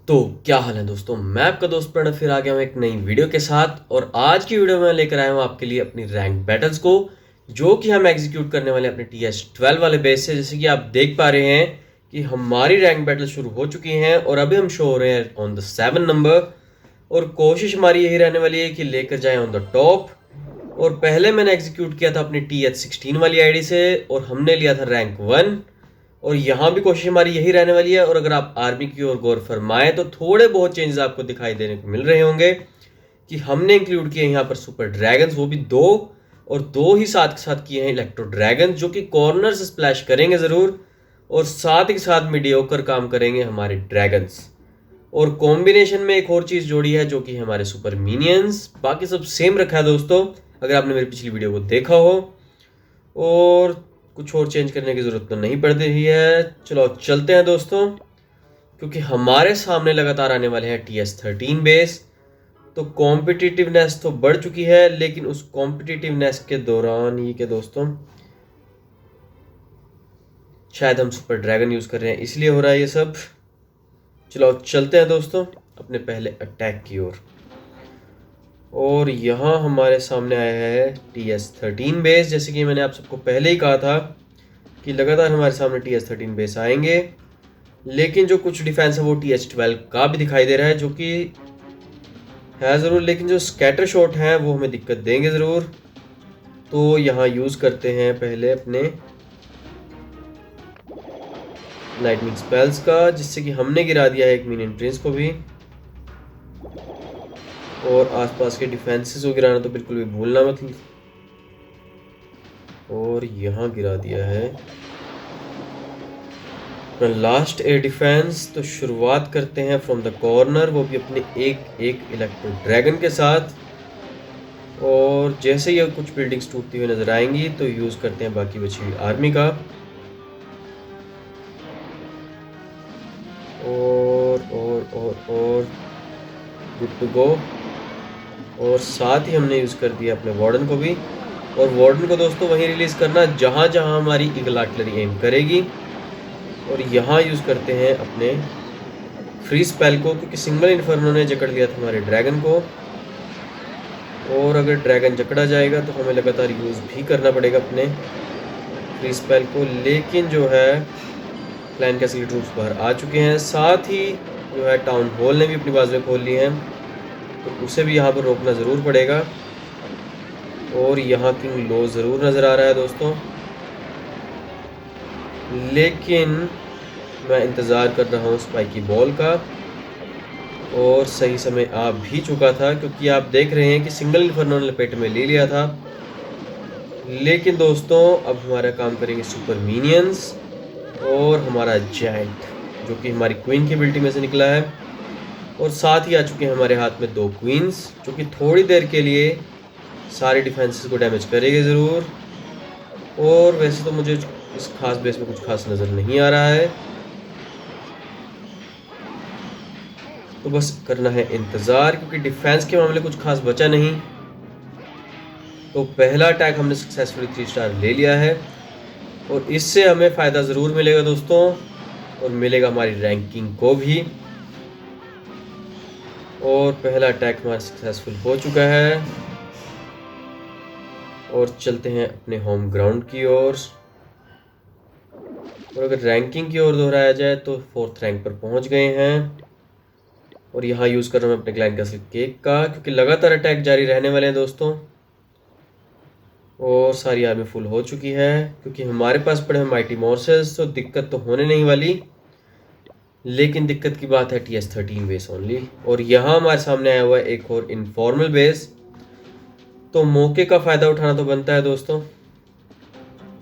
तो क्या हाल है दोस्तों। मैं आपका दोस्त प्रणव फिर आ गया हूँ एक नई वीडियो के साथ। और आज की वीडियो में लेकर आया हूँ आपके लिए अपनी रैंक बैटल्स को, जो कि हम एग्जीक्यूट करने वाले हैं अपने TS12 वाले बेस से। जैसे कि आप देख पा रहे हैं कि हमारी रैंक बैटल शुरू हो चुकी हैं और अभी हम शो हो रहे हैं ऑन द 7 नंबर। और कोशिश हमारी यही रहने वाली है कि लेकर जाएं ऑन द टॉप। और पहले मैंने एग्जीक्यूट किया था अपनी TH16 वाली आईडी से और हमने लिया था रैंक 1। और यहाँ भी कोशिश हमारी यही रहने वाली है। और अगर आप आर्मी की ओर गौर फरमाएं तो थोड़े बहुत चेंजेस आपको दिखाई देने को मिल रहे होंगे कि हमने इंक्लूड किए यहाँ पर सुपर ड्रैगन्स, वो भी दो, और दो ही साथ के साथ किए हैं इलेक्ट्रो ड्रैगन्स, जो कि कॉर्नर से स्प्लैश करेंगे ज़रूर और साथ ही साथ मीडियोकर काम करेंगे हमारे ड्रैगन्स। और कॉम्बिनेशन में एक और चीज़ जोड़ी है जो कि हमारे सुपर मिनियंस। बाकी सब सेम रखा है दोस्तों, अगर आपने मेरी पिछली वीडियो को देखा हो। और कुछ और चेंज करने की ज़रूरत तो नहीं पड़ रही है। चलो चलते हैं दोस्तों, क्योंकि हमारे सामने लगातार आने वाले हैं TS13 बेस। तो कॉम्पिटिटिवनेस तो बढ़ चुकी है, लेकिन उस कॉम्पिटिटिवनेस के दौरान ही के दोस्तों शायद हम सुपर ड्रैगन यूज़ कर रहे हैं, इसलिए हो रहा है ये सब। चलो चलते हैं दोस्तों अपने पहले अटैक की ओर। और यहाँ हमारे सामने आया है TS13 बेस। जैसे कि मैंने आप सबको पहले ही कहा था कि लगातार हमारे सामने TS13 बेस आएंगे, लेकिन जो कुछ डिफेंस है वो TS12 का भी दिखाई दे रहा है, जो कि है ज़रूर, लेकिन जो स्कैटर शॉट हैं वो हमें दिक्कत देंगे ज़रूर। तो यहाँ यूज़ करते हैं पहले अपने लाइटनिंग स्पेल्स का, जिससे कि हमने गिरा दिया है एक मिनियन प्रिंस को भी। और आसपास के डिफेंसेस को गिराना तो बिल्कुल भी भूलना मत। और यहाँ गिरा दिया है लास्ट एयर डिफेंस। तो शुरुआत करते हैं फ्रॉम द कॉर्नर, वो भी अपने एक इलेक्ट्रो ड्रैगन के साथ। और जैसे ही कुछ बिल्डिंग्स टूटती हुई नजर आएंगी तो यूज़ करते हैं बाकी बची हुई आर्मी का। और गुड टू गो। और साथ ही हमने यूज़ कर दिया अपने वार्डन को भी। और वार्डन को दोस्तों वहीं रिलीज़ करना जहाँ जहाँ हमारी ईगल आर्टिलरी एम करेगी। और यहाँ यूज़ करते हैं अपने फ्री स्पेल को, क्योंकि सिंगल इन्फर्नो ने जकड़ लिया था हमारे ड्रैगन को। और अगर ड्रैगन जकड़ा जाएगा तो हमें लगातार यूज़ भी करना पड़ेगा अपने फ्री स्पेल को। लेकिन जो है क्लैन कैसल के ट्रूप्स बाहर आ चुके हैं, साथ ही जो है टाउन हॉल ने भी अपनी बाजुएं खोल ली हैं, तो उसे भी यहाँ पर रोकना ज़रूर पड़ेगा। और यहाँ किंग लो ज़रूर नज़र आ रहा है दोस्तों, लेकिन मैं इंतज़ार कर रहा हूँ स्पाइकी बॉल का। और सही समय आ भी चुका था, क्योंकि आप देख रहे हैं कि सिंगल इन्फर्नो ने लपेट में ले लिया था। लेकिन दोस्तों अब हमारा काम करेंगे सुपर मिनियंस और हमारा जायंट, जो कि हमारी क्वीन की एबिलिटी में से निकला है। और साथ ही आ चुके हैं हमारे हाथ में दो क्वींस, जो कि थोड़ी देर के लिए सारे डिफेंसेस को डैमेज करेंगे ज़रूर। और वैसे तो मुझे इस खास बेस में कुछ खास नज़र नहीं आ रहा है, तो बस करना है इंतज़ार, क्योंकि डिफेंस के मामले कुछ खास बचा नहीं। तो पहला अटैक हमने सक्सेसफुली 3 स्टार ले लिया है और इससे हमें फ़ायदा ज़रूर मिलेगा दोस्तों, और मिलेगा हमारी रैंकिंग को भी। और पहला अटैक हमारा सक्सेसफुल हो चुका है। और चलते हैं अपने होम ग्राउंड की ओर। और अगर रैंकिंग की ओर दोहराया जाए तो 4th रैंक पर पहुंच गए हैं। और यहाँ यूज़ कर रहा हूँ अपने क्लैन कैसल केक का, क्योंकि लगातार अटैक जारी रहने वाले हैं दोस्तों। और सारी आर्मी फुल हो चुकी है, क्योंकि हमारे पास पड़े हैं माइटी मॉर्सेस, तो दिक्कत तो होने नहीं वाली। लेकिन दिक्कत की बात है TS13 बेस ओनली। और यहाँ हमारे सामने आया हुआ है एक और इनफॉर्मल बेस, तो मौके का फ़ायदा उठाना तो बनता है दोस्तों।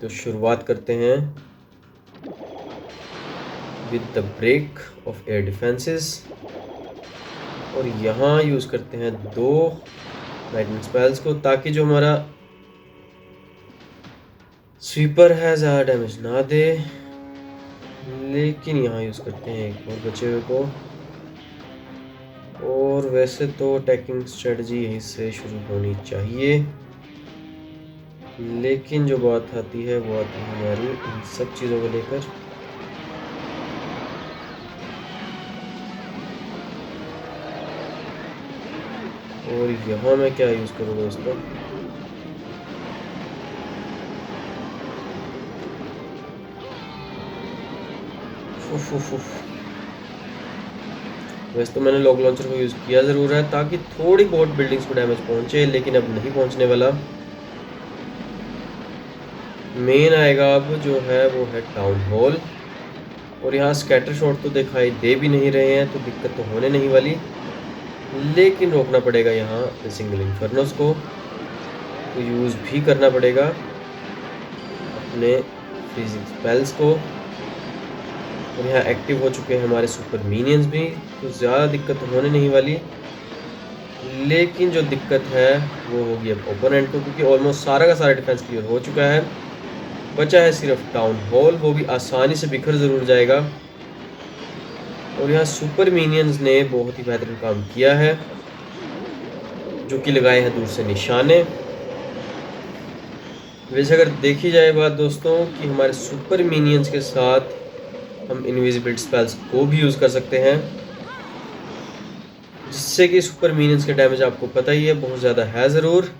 तो शुरुआत करते हैं with the break of air defences. और यहाँ यूज़ करते हैं 2 लाइटनिंग स्पेल्स को, ताकि जो हमारा स्वीपर है ज़्यादा डैमेज ना दे। लेकिन यहाँ यूज़ करते हैं एक और बचे हुए को। और वैसे तो अटैकिंग स्ट्रेटजी यहीं से शुरू होनी चाहिए, लेकिन जो बात आती है वो आती है हमारी इन सब चीज़ों को लेकर। और यहाँ मैं क्या यूज़ करूँ दोस्तों, उफ उफ उफ। वैसे तो मैंने लॉक लॉन्चर को यूज़ किया ज़रूर है ताकि थोड़ी बहुत बिल्डिंग्स को डैमेज पहुँचे, लेकिन अब नहीं पहुँचने वाला। मेन आएगा अब जो है वो है टाउन हॉल, और यहाँ स्कैटर शॉट तो दिखाई दे भी नहीं रहे हैं, तो दिक्कत तो होने नहीं वाली, लेकिन रोकना पड़ेगा यहाँ सिंगल इन्फर्नोस को, तो यूज़ भी करना पड़ेगा अपने फ्रीजिंग स्पेल्स को। और यहाँ एक्टिव हो चुके हैं हमारे सुपर मिनियंस भी, तो ज़्यादा दिक्कत होने नहीं वाली, लेकिन जो दिक्कत है वो होगी अब ओपोनेंट को, क्योंकि ऑलमोस्ट सारा का सारा डिफेंस क्लियर हो चुका है। बचा है सिर्फ टाउन हॉल, वो भी आसानी से बिखर ज़रूर जाएगा। और यहाँ सुपर मिनियंस ने बहुत ही बेहतरीन काम किया है, जो कि लगाए हैं दूर से निशाने। वैसे अगर देखी जाए बात दोस्तों कि हमारे सुपर मिनियंस के साथ हम इनविजिबिलिटी स्पेल्स को भी यूज़ कर सकते हैं, जिससे कि सुपर मिनियंस के डैमेज आपको पता ही है बहुत ज़्यादा है ज़रूर,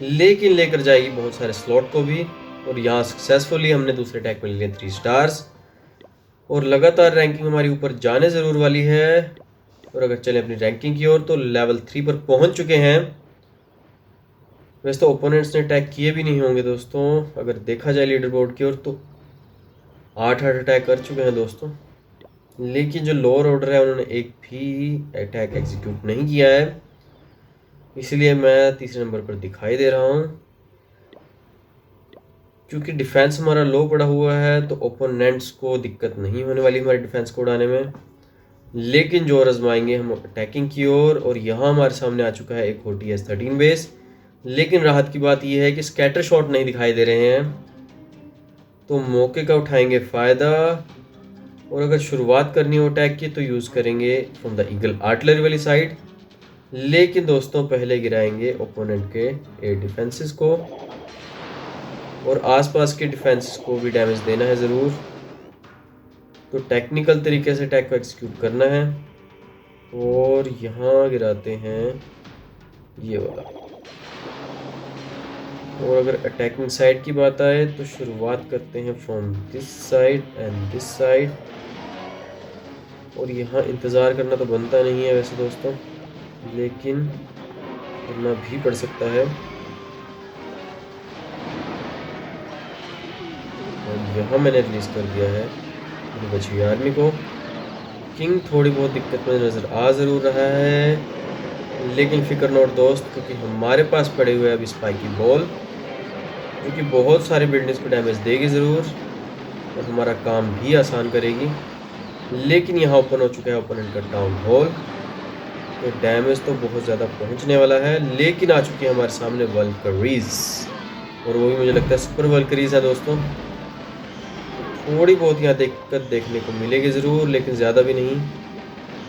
लेकिन लेकर जाएगी बहुत सारे स्लॉट को भी। और यहाँ सक्सेसफुली हमने दूसरे अटैक में ले लिए 3 स्टार्स, और लगातार रैंकिंग हमारी ऊपर जाने ज़रूर वाली है। और अगर चलें अपनी रैंकिंग की ओर, तो लेवल 3 पर पहुँच चुके हैं। वैसे तो ओपोनेंट्स ने अटैक किए भी नहीं होंगे दोस्तों, अगर देखा जाए लीडर बोर्ड की ओर तो 8 अटैक कर चुके हैं दोस्तों, लेकिन जो लोअर ऑर्डर है उन्होंने एक भी अटैक एग्जीक्यूट नहीं किया है, इसलिए मैं तीसरे नंबर पर दिखाई दे रहा हूँ। क्योंकि डिफेंस हमारा लो पड़ा हुआ है, तो ओपोनेंट्स को दिक्कत नहीं होने वाली हमारे डिफेंस को उड़ाने में, लेकिन जो आजमाएंगे हम अटैकिंग की ओर। और यहाँ हमारे सामने आ चुका है एक और TS-13 बेस, लेकिन राहत की बात यह है कि स्कैटर शॉट नहीं दिखाई दे रहे हैं, तो मौके का उठाएंगे फ़ायदा। और अगर शुरुआत करनी हो अटैक की तो यूज़ करेंगे फ्रॉम द ईगल आर्टिलरी वाली साइड, लेकिन दोस्तों पहले गिराएंगे ओपोनेंट के एयर डिफेंसेस को, और आसपास के डिफेंसेस को भी डैमेज देना है ज़रूर। तो टेक्निकल तरीके से अटैक को एग्जीक्यूट करना है, और यहाँ गिराते हैं ये वाला। और अगर अटैकिंग साइड की बात आए तो शुरुआत करते हैं from this side and this side, और यहाँ इंतज़ार करना तो बनता नहीं है वैसे दोस्तों, लेकिन करना भी पड़ सकता है। और यहाँ मैंने रिलीज़ कर दिया है मेरी बची हुई आर्मी को। किंग थोड़ी बहुत दिक्कत में नज़र आ ज़रूर रहा है, लेकिन फिक्र नोट दोस्त, क्योंकि हमारे पास पड़े हुए अभी स्पाइकी बॉल, जो कि बहुत सारे बिल्डिंग्स को डैमेज देगी ज़रूर और हमारा काम भी आसान करेगी। लेकिन यहाँ ओपन हो चुका है ओपोनेंट का टाउन हॉल, तो डैमेज तो बहुत ज़्यादा पहुँचने वाला है, लेकिन आ चुकी है हमारे सामने वल्करीज, और वो भी मुझे लगता है सुपर वल्करीज है दोस्तों। थोड़ी बहुत यहाँ दिक्कत देखने को मिलेगी ज़रूर, लेकिन ज़्यादा भी नहीं।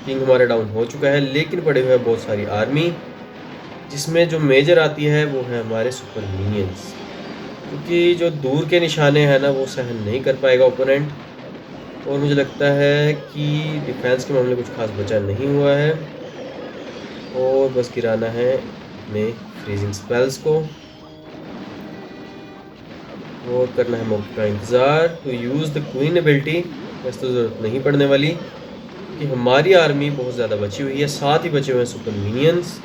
किंग हमारा डाउन हो चुका है, लेकिन पड़े हुए हैं बहुत सारी आर्मी, जिसमें जो मेजर आती है वो है हमारे सुपर मिनियंस, क्योंकि जो दूर के निशाने हैं ना वो सहन नहीं कर पाएगा ओपोनेंट। और मुझे लगता है कि डिफेंस के मामले कुछ खास बचा नहीं हुआ है, और बस गिराना है अपने फ्रीजिंग स्पेल्स को और करना है मौके का इंतज़ार। To use the queen ability वैसे तो ज़रूरत नहीं पड़ने वाली, कि हमारी आर्मी बहुत ज़्यादा बची हुई है, साथ ही बचे हुए हैं सुपर मिनियंस।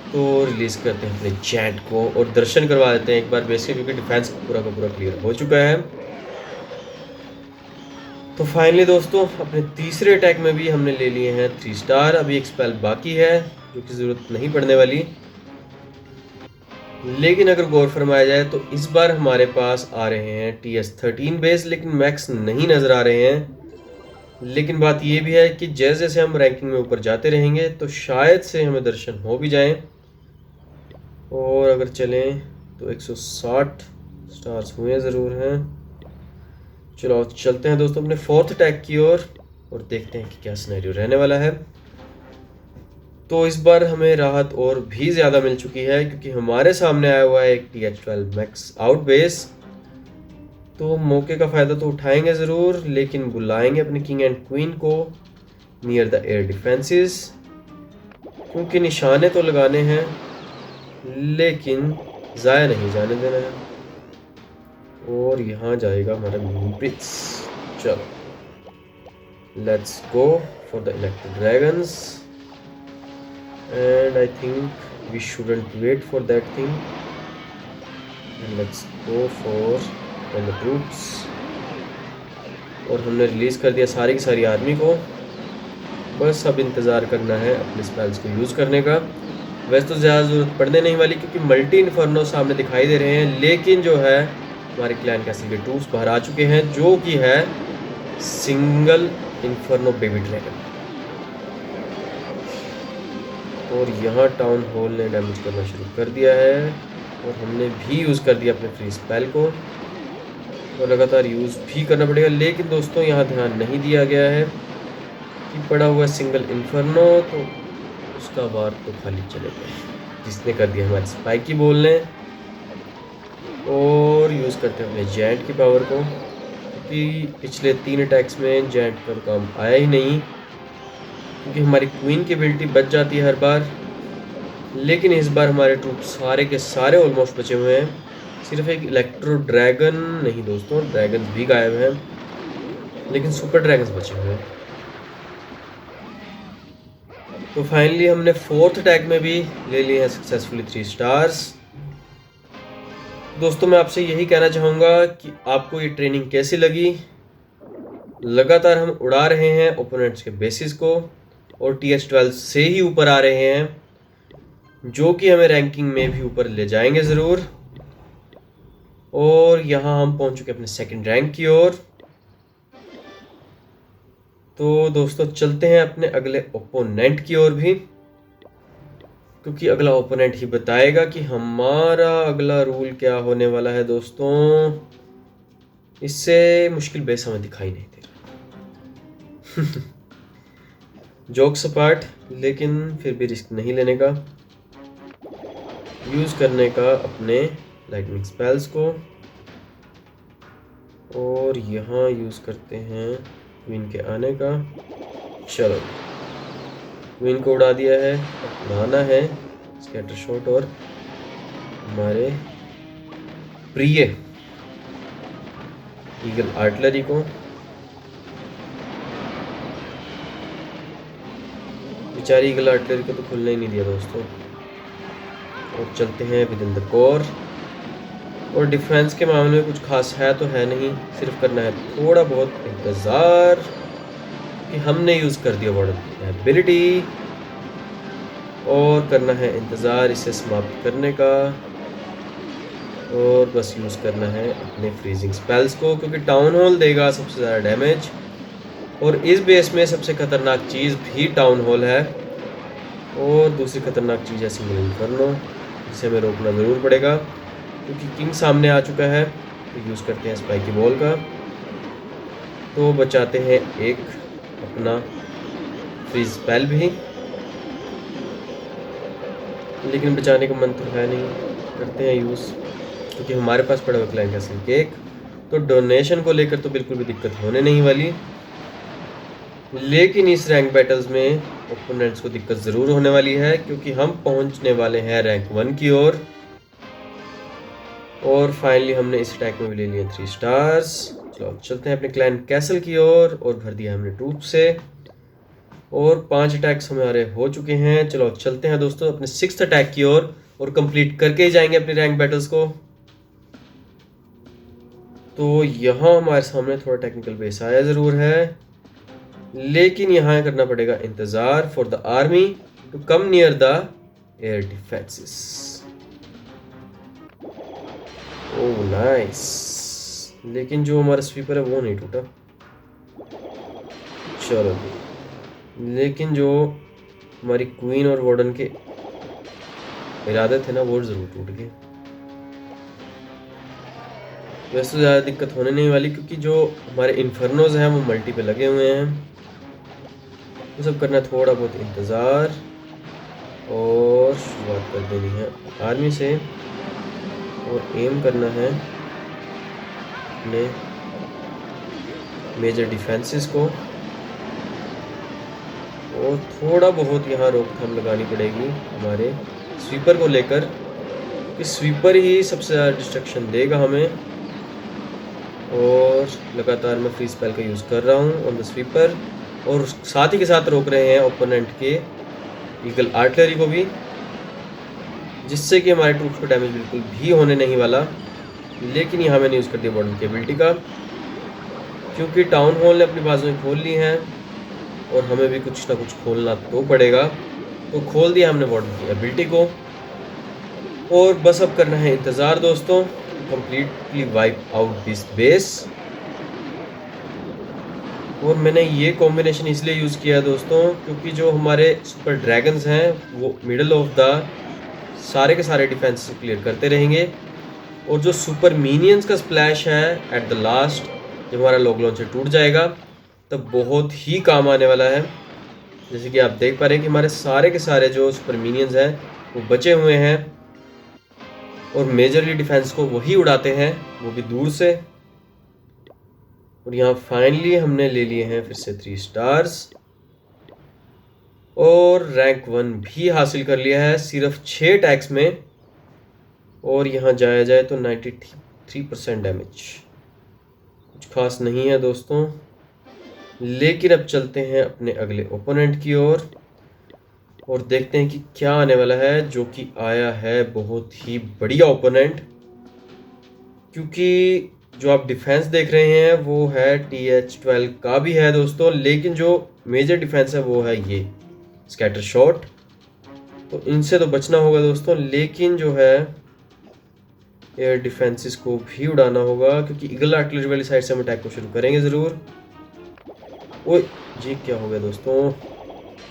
तो रिलीज़ करते हैं अपने चैट को और दर्शन करवा देते हैं एक बार बेस के, क्योंकि डिफेंस पूरा का पूरा क्लियर हो चुका है। तो फाइनली दोस्तों अपने तीसरे अटैक में भी हमने ले लिए हैं 3 स्टार। अभी एक स्पेल बाकी है जो कि ज़रूरत नहीं पड़ने वाली, लेकिन अगर गौर फरमाया जाए तो इस बार हमारे पास आ रहे हैं TS-13 बेस, लेकिन मैक्स नहीं नज़र आ रहे हैं। लेकिन बात यह भी है कि जैसे जैसे हम रैंकिंग में ऊपर जाते रहेंगे तो शायद से हमें दर्शन हो भी जाएं। और अगर चलें तो 160 स्टार्स हुए ज़रूर हैं। चलो चलते हैं दोस्तों अपने 4th अटैक की ओर और देखते हैं कि क्या सिनेरियो रहने वाला है। तो इस बार हमें राहत और भी ज़्यादा मिल चुकी है, क्योंकि हमारे सामने आया हुआ है एक TH-12 मैक्स आउट बेस। तो मौके का फ़ायदा तो उठाएंगे ज़रूर, लेकिन बुलाएंगे अपने किंग एंड क्वीन को नियर द एयर डिफेंसेस। क्योंकि निशाने तो लगाने हैं लेकिन ज़ाया नहीं जाने देना है। और यहाँ जाएगा हमारा ब्रिक्स। चलो let's go for the electro dragons and I think we shouldn't wait for that thing and let's go for the troops. और हमने रिलीज़ कर दिया सारी की सारी आर्मी को। बस अब इंतज़ार करना है अपने स्पेल्स को यूज़ करने का। वैसे तो ज़्यादा ज़रूरत पड़ने नहीं वाली क्योंकि मल्टी इन्फर्नो सामने दिखाई दे रहे हैं, लेकिन जो है हमारे क्लैन कैसल के ट्रूप्स बाहर आ चुके हैं जो कि है सिंगल इन्फर्नो बेबी ड्रैगन। और यहाँ टाउन हॉल ने डैमेज करना शुरू कर दिया है और हमने भी यूज़ कर दिया अपने फ्री स्पेल को और लगातार यूज़ भी करना पड़ेगा। लेकिन दोस्तों यहाँ ध्यान नहीं दिया गया है कि पड़ा हुआ सिंगल इन्फर्नो, तो उसका वार तो खाली चले गए जिसने कर दिया हमारे स्पाइकी बॉल ने। और यूज़ करते हैं अपने जेंट की पावर को क्योंकि पिछले 3 अटैक्स में जेंट का काम आया ही नहीं क्योंकि हमारी क्वीन की एबिलिटी बच जाती है हर बार। लेकिन इस बार हमारे ट्रूप सारे के सारे ऑलमोस्ट बचे हुए हैं, सिर्फ एक इलेक्ट्रो ड्रैगन नहीं दोस्तों, ड्रैगन भी गायब हैं लेकिन सुपर ड्रैगन्स बचे हुए हैं। तो फाइनली हमने 4th अटैक में भी ले लिए हैं सक्सेसफुली 3 स्टार्स। दोस्तों मैं आपसे यही कहना चाहूँगा कि आपको ये ट्रेनिंग कैसी लगी। लगातार हम उड़ा रहे हैं ओपोनेंट्स के बेसिस को और TH12 से ही ऊपर आ रहे हैं जो कि हमें रैंकिंग में भी ऊपर ले जाएंगे ज़रूर। और यहाँ हम पहुँच चुके अपने 2nd रैंक की ओर। तो दोस्तों चलते हैं अपने अगले ओपोनेंट की ओर भी क्योंकि अगला ओपोनेंट ही बताएगा कि हमारा अगला रूल क्या होने वाला है। दोस्तों इससे मुश्किल बेस हमें दिखाई नहीं दे रहा जोक्स अपार्ट, लेकिन फिर भी रिस्क नहीं लेने का, यूज़ करने का अपने लाइटनिंग स्पेल्स को। और यहाँ यूज़ करते हैं क्वीन के आने का। चलो क्वीन को उड़ा दिया है, अब उड़ाना है स्कैटर शॉट और हमारे प्रिय ईगल आर्टिलरी को। बेचारी ईगल आर्टिलरी को तो खुलने ही नहीं दिया दोस्तों। और चलते हैं विद इन द कोर। और डिफेंस के मामले में कुछ खास है तो है नहीं, सिर्फ करना है थोड़ा बहुत इंतज़ार कि हमने यूज़ कर दिया वार्डन की एबिलिटी और करना है इंतज़ार इसे समाप्त करने का। और बस यूज़ करना है अपने फ्रीजिंग स्पेल्स को क्योंकि टाउन हॉल देगा सबसे ज़्यादा डैमेज और इस बेस में सबसे ख़तरनाक चीज़ भी टाउन हॉल है। और दूसरी ख़तरनाक चीज़ है सिंगल इन्फर्नो जिसे हमें रोकना ज़रूर पड़ेगा क्योंकि किंग सामने आ चुका है। तो यूज़ करते हैं स्पाइकी बॉल का, तो बचाते हैं एक अपना फ्रीज स्पेल भी, लेकिन बचाने का मन तो है नहीं, करते हैं यूज़ क्योंकि हमारे पास पड़ा हुआ क्लैन कैसल केक। तो डोनेशन को लेकर तो बिल्कुल भी दिक्कत होने नहीं वाली, लेकिन इस रैंक बैटल्स में ओपोनेंट्स को दिक्कत ज़रूर होने वाली है क्योंकि हम पहुंचने वाले हैं रैंक 1 की ओर। और फाइनली हमने इस अटैक में भी ले लिए 3 स्टार्स। चलो चलते हैं अपने क्लैन कैसल की ओर और भर दिया हमने ट्रूप से और 5 अटैक्स हमारे हो चुके हैं। चलो चलते हैं दोस्तों अपने 6th अटैक की ओर और कंप्लीट करके ही जाएंगे अपनी रैंक बैटल्स को। तो यहाँ हमारे सामने थोड़ा टेक्निकल बेस आया ज़रूर है, लेकिन यहाँ करना पड़ेगा इंतज़ार for the army to come near the air defences. Oh nice, लेकिन जो हमारा स्वीपर है वो नहीं टूटा। चलो लेकिन जो हमारी क्वीन और वार्डन के इरादे थे ना वो ज़रूर टूट गए। वैसे तो ज़्यादा दिक्कत होने नहीं वाली क्योंकि जो हमारे इन्फर्नोज हैं वो मल्टी पे लगे हुए हैं। वो सब करना थोड़ा बहुत इंतज़ार और शुरुआत कर देनी है आर्मी से और एम करना है अपने मेजर डिफेंसेस को। और थोड़ा बहुत यहाँ रोकथाम लगानी पड़ेगी हमारे स्वीपर को लेकर, कि स्वीपर ही सबसे ज़्यादा डिस्ट्रक्शन देगा हमें। और लगातार मैं फ्री स्पेल का यूज़ कर रहा हूँ ऑन द स्वीपर, और साथ ही के साथ रोक रहे हैं ओपोनेंट के ईगल आर्टिलरी को भी, जिससे कि हमारे ट्रूप्स को डैमेज बिल्कुल भी होने नहीं वाला। लेकिन यहाँ मैंने यूज़ कर दिया वार्डन की एबिलिटी का, क्योंकि टाउन हॉल ने अपनी बाजुएं खोल ली हैं और हमें भी कुछ ना कुछ खोलना तो पड़ेगा। तो खोल दिया हमने वार्डन की एबिलिटी को, और बस अब करना है इंतज़ार दोस्तों, completely wipe out this base. और मैंने ये कॉम्बिनेशन इसलिए यूज़ किया दोस्तों, क्योंकि जो हमारे सुपर ड्रैगन्स हैं वो मिडल ऑफ द सारे के सारे डिफेंस क्लियर करते रहेंगे, और जो सुपर मिनियंस का स्प्लैश है एट द लास्ट, जब हमारा लॉग लॉन्चर टूट जाएगा तब बहुत ही काम आने वाला है। जैसे कि आप देख पा रहे हैं कि हमारे सारे के सारे जो सुपर मिनियंस हैं वो बचे हुए हैं, और मेजरली डिफेंस को वही उड़ाते हैं, वो भी दूर से। और यहाँ फाइनली हमने ले लिए हैं फिर से 3 स्टार्स, और रैंक 1 भी हासिल कर लिया है सिर्फ 6 टैक्स में। और यहाँ जाया जाए तो 93% डैमेज, कुछ खास नहीं है दोस्तों। लेकिन अब चलते हैं अपने अगले ओपोनेंट की ओर, और देखते हैं कि क्या आने वाला है, जो कि आया है बहुत ही बढ़िया ओपोनेंट। क्योंकि जो आप डिफेंस देख रहे हैं वो है TH12 का भी है दोस्तों, लेकिन जो मेजर डिफेंस है वो है ये स्कैटर शॉट। तो इनसे तो बचना होगा दोस्तों, लेकिन जो है एयर डिफेंसेस को भी उड़ाना होगा, क्योंकि ईगल आर्टिलरी वाली साइड से हम अटैक को शुरू करेंगे ज़रूर। ओए ये क्या हो गया दोस्तों,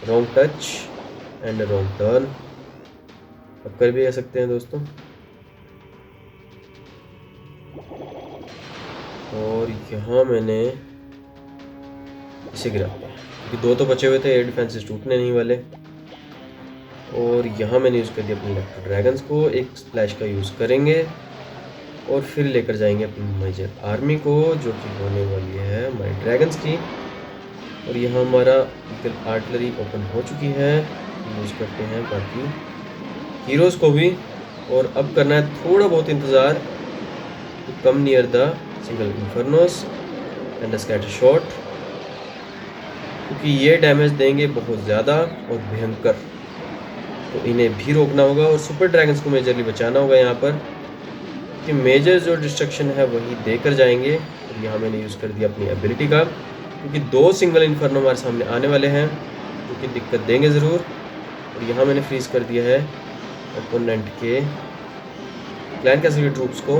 wrong touch and wrong turn. अब कर भी आ सकते हैं दोस्तों। और यहाँ मैंने इसे गिरा दिया, क्योंकि 2 तो बचे हुए थे, एयर डिफेंसेस टूटने नहीं वाले। और यहाँ मैंने यूज़ कर दिया अपने इलेक्ट्रो ड्रैगन्स को, एक स्प्लैश का यूज़ करेंगे और फिर लेकर जाएंगे अपनी मेजर आर्मी को, जो कि होने वाली है हमारे ड्रैगन्स की। और यहाँ हमारा ईगल आर्टिलरी ओपन हो चुकी है, यूज़ करते हैं बाकी हीरोज़ को भी। और अब करना है थोड़ा बहुत इंतज़ार to come near the single infernos and the scatter shot, क्योंकि ये डैमेज देंगे बहुत ज़्यादा और भयंकर। तो इन्हें भी रोकना होगा, और सुपर ड्रैगन्स को मेजरली बचाना होगा यहाँ पर, कि मेजर जो डिस्ट्रक्शन है वही देकर जाएंगे। और यहाँ मैंने यूज़ कर दिया अपनी एबिलिटी का, क्योंकि 2 सिंगल इन्फर्नो हमारे सामने आने वाले हैं, जो कि दिक्कत देंगे ज़रूर। और यहाँ मैंने फ्रीज़ कर दिया है ओपोनेंट के क्लैन कैसल के ट्रूप्स को,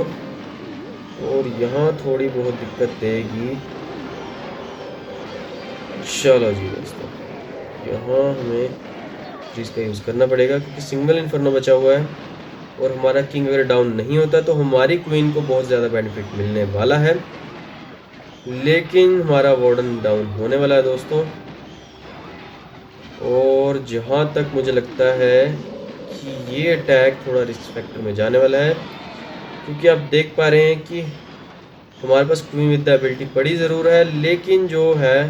और यहाँ थोड़ी बहुत दिक्कत देगी। चलो जी दोस्तों, यहाँ हमें फ्रीज का यूज़ करना पड़ेगा, क्योंकि सिंगल इन्फर्नो बचा हुआ है, और हमारा किंग अगर डाउन नहीं होता तो हमारी क्वीन को बहुत ज़्यादा बेनिफिट मिलने वाला है। लेकिन हमारा वार्डन डाउन होने वाला है दोस्तों। और जहाँ तक मुझे लगता है कि ये अटैक थोड़ा रिस्क फैक्टर में जाने वाला है, क्योंकि आप देख पा रहे हैं कि हमारे पास क्वीन विद द एबिलिटी पड़ी ज़रूर है, लेकिन जो है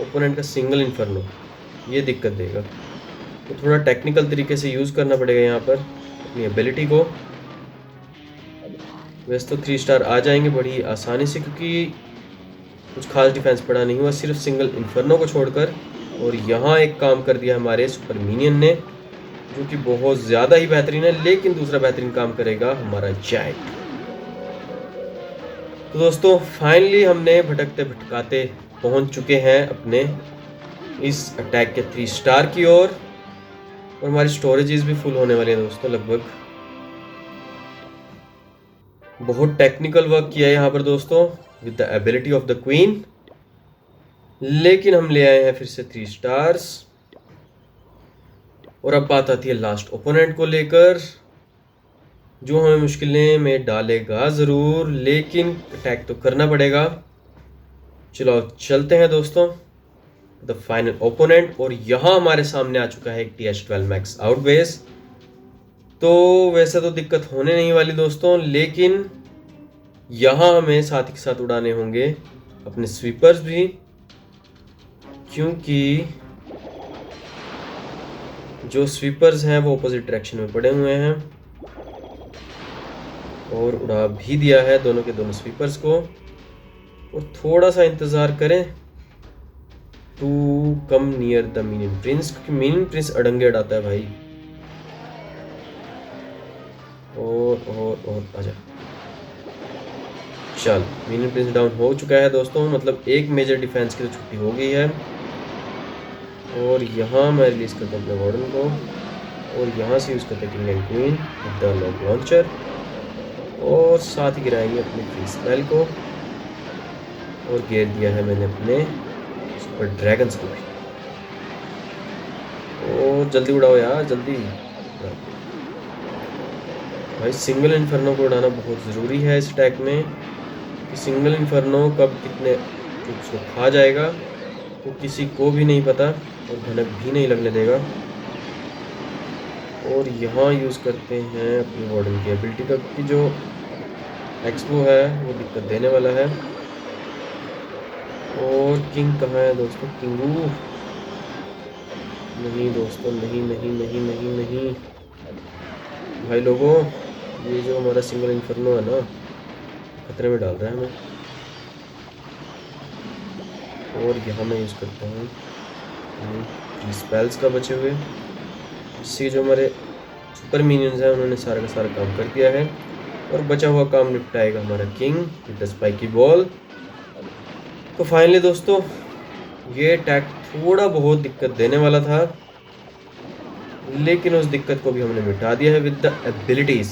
ओपोनेंट का सिंगल इन्फर्नो ये दिक्कत देगा। तो थोड़ा टेक्निकल तरीके से यूज़ करना पड़ेगा यहाँ पर अपनी एबिलिटी को। वैसे तो 3 स्टार आ जाएंगे बड़ी आसानी से, क्योंकि कुछ खास डिफेंस पड़ा नहीं हुआ, सिर्फ सिंगल इन्फर्नो को छोड़कर। और यहाँ एक काम कर दिया हमारे सुपर मिनियन ने, जो कि बहुत ज़्यादा ही बेहतरीन है। लेकिन दूसरा बेहतरीन काम करेगा हमारा जायंट। तो दोस्तों फाइनली हमने भटकते भटकाते पहुंच चुके हैं अपने इस अटैक के 3 स्टार की ओर, और हमारी स्टोरेजेस भी फुल होने वाली है दोस्तों लगभग। बहुत टेक्निकल वर्क किया है यहाँ पर दोस्तों with the ability of the queen. लेकिन हम ले आए हैं फिर से 3 स्टार्स। और अब बात आती है लास्ट ओपोनेंट को लेकर, जो हमें मुश्किलें में डालेगा ज़रूर, लेकिन अटैक तो करना पड़ेगा। चलो चलते हैं दोस्तों द फाइनल ओपोनेंट। और यहाँ हमारे सामने आ चुका है एक TH12 मैक्स आउट बेस। तो वैसे तो दिक्कत होने नहीं वाली दोस्तों, लेकिन यहाँ हमें साथ ही साथ उड़ाने होंगे अपने स्वीपर्स भी, क्योंकि जो स्वीपर्स हैं वो अपोजिट डायरेक्शन में पड़े हुए हैं और उड़ा भी दिया है दोनों के दोनों स्वीपर्स को। और थोड़ा सा इंतज़ार करें to come near the minion prince, क्योंकि मीनियन प्रिंस अड़ंगे अड़ाता है भाई। और आजा, चल मीनियन प्रिंस डाउन हो चुका है दोस्तों, मतलब एक मेजर डिफेंस की तो छुट्टी हो गई है। और यहाँ मैं रिलीज करता हूँ अपने वार्डन को और यहाँ से यूज़ करते हैं king and queen with the lock launcher और साथ ही गिराएंगे अपने फ्री स्पेल को। और घेर दिया है मैंने अपने सुपर ड्रैगन्स को भी। और जल्दी उड़ाओ यार, जल्दी भाई। सिंगल इन्फर्नो को उड़ाना बहुत ज़रूरी है इस अटैक में, कि सिंगल इन्फर्नो कब कितने ट्रूप्स को खा जाएगा तो किसी को भी नहीं पता और भनक भी नहीं लगने देगा। और यहाँ यूज़ करते हैं अपनी वार्डन की एबिलिटी का, कि जो एक्सपो है वो दिक्कत देने वाला है। और किंग कहाँ है दोस्तों? किंग नहीं दोस्तों, नहीं नहीं नहीं नहीं नहीं भाई लोगों, ये जो हमारा सिंगल इन्फर्नो है ना खतरे में डाल रहा है हमें। और यहाँ मैं यूज़ करता हूँ स्पेल्स का बचे हुए, इससे जो हमारे सुपर मिनियंस हैं उन्होंने सारा का सारा काम कर दिया है और बचा हुआ काम निपटाएगा हमारा king with the spiky ball. तो फाइनली दोस्तों ये अटैक थोड़ा बहुत दिक्कत देने वाला था, लेकिन उस दिक्कत को भी हमने मिटा दिया है विद द एबिलिटीज़।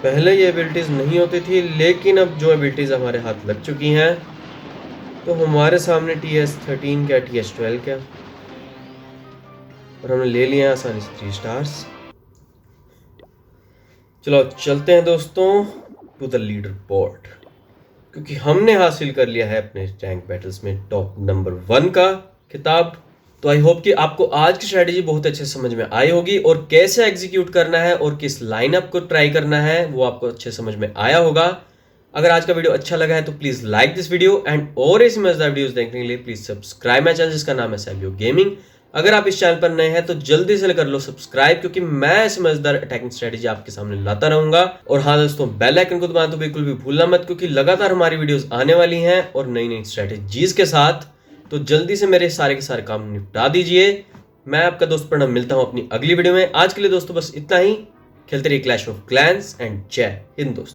पहले ये एबिलिटीज़ नहीं होती थी, लेकिन अब जो एबिलिटीज़ हमारे हाथ लग चुकी हैं तो हमारे सामने TS13 क्या TS12 क्या, और हमने ले लिए हैं आसानी से 3 स्टार्स। चलो चलते हैं दोस्तों टू द लीडर बोर्ड, क्योंकि हमने हासिल कर लिया है अपने रैंक बैटल्स में टॉप नंबर 1 का खिताब। तो आई होप कि आपको आज की स्ट्रेटेजी बहुत अच्छे से समझ में आई होगी और कैसे एग्जीक्यूट करना है और किस लाइनअप को ट्राई करना है वो आपको अच्छे समझ में आया होगा। अगर आज का वीडियो अच्छा लगा है तो please like this video and और ऐसी मजेदार वीडियोस देखने के लिए प्लीज सब्सक्राइब माय चैनल जिसका नाम है सैबियो गेमिंग। अगर आप इस चैनल पर नए हैं तो जल्दी से कर लो सब्सक्राइब, क्योंकि मैं ऐसी मजेदार अटैकिंग स्ट्रेटेजी आपके सामने लाता रहूंगा। और हाँ दोस्तों, बेल आइकन को दबाना तो बिल्कुल भी भूलना मत, क्योंकि लगातार हमारी वीडियोस आने वाली हैं और नई नई स्ट्रेटेजीज के साथ। तो जल्दी से मेरे सारे के सारे काम निपटा दीजिए। मैं आपका दोस्त प्रणव, मिलता हूं अपनी अगली वीडियो में। आज के लिए दोस्तों बस इतना ही। खेलते रहिए क्लैश ऑफ क्लैंस एंड जय हिंद दोस्तों।